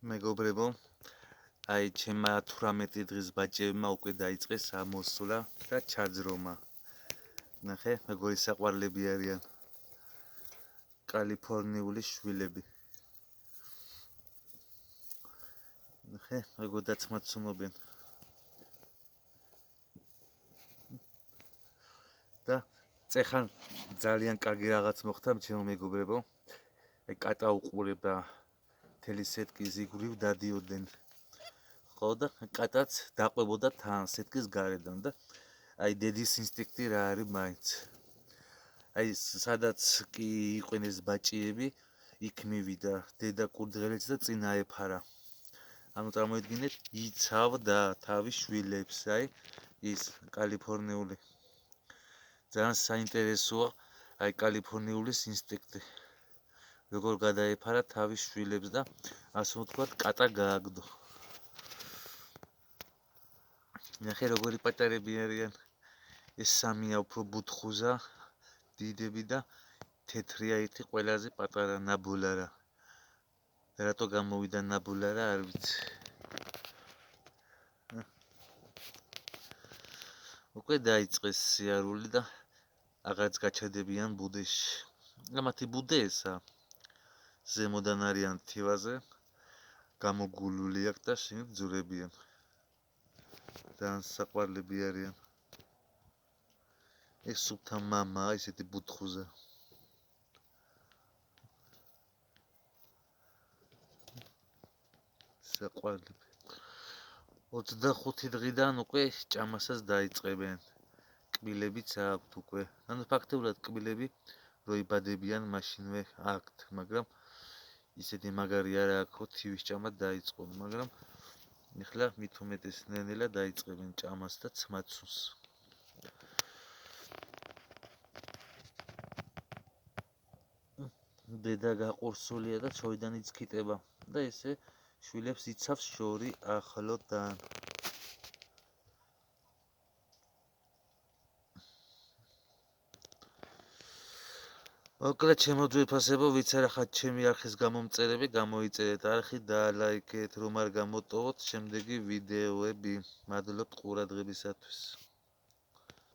მეგობრებო, აი ჩემმა 18 დღის ბაჭებმა უკვე დაიწყეს ამოსვლა და ჩაძრომა. ნახე, მეგორი საყვარლები არიან. კალიფორნიული შვილები. ნახე, მეგოდაც მაცნობენ. და წეხან ძალიან კარგი რაღაც მოხდა ჩემო მეგობრებო. აი კატა უყურებდა მთელი სეტკი ზიგვრივ დადიოდნენ. ხო და კატაც დაყვებოდა თან სეტკის გარედან და აი დედის ინსტინქტი რა არის მაინც. აი სადაც კი იყვნენ ეს ბაჭიები, იქ მივიდა დედა კურდღელიც და წინ აეფარა. ანუ წარმოიდგინეთ, იცავდა თავის შვილებს, აი ის კალიფორნიული. ძალიან საინტერესოა აი კალიფორნიულის ინსტინქტი. როგორ გადაეფარა თავის შვილებს და ასე ვთქვათ, კატა გააგდო. ნახე როგორი პატარები არიან. ეს სამია უფრო ბუთხუზა, დიდები და თეთრია ერთი ყველაზე პატარა ნაბულარა. რატო გამოვიდა ნაბულარა, არ ვიცი. უკვე დაიწყეს სიარული და აღარც გაჩადებიან ბუდეში. მათი ბუდე ესა. ზემოდან არიან თივაზე, გამოგულული აქვს და შიგნით ძურებიან. ძალიან საყვარლები არიან. ეს სუფთა მამა, ისეთი ბუთხუზა. საყვარლები. 25 დღიდან უკვე ჭამასაც დაიწყებენ. კბილებიც აქვთ უკვე. ანუ ფაქტობრივად კბილები რო იბადებიან მაშინვე აქვთ, მაგრამ ისეთი მაგარი არა აქვს, რომ თივის ჭამა დაიწყონ, მაგრამ ეხლა მით უმეტეს ნელ-ნელა დაიწყებენ ჭამას და ცმაცუნს. დედა გაყურსულია და ცოიდან იცქიტება და ესე შვილებს იცავს შორი ახლოდან. მოკლედ ჩემო ძვირფასებო, ვიც არა ხართ ჩემი არხის გამომწერები, გამოიწერეთ არხი და ლაიქეთ, რომ არ გამოტოვოთ შემდეგი ვიდეოები. მადლობთ ყურადღებისათვის.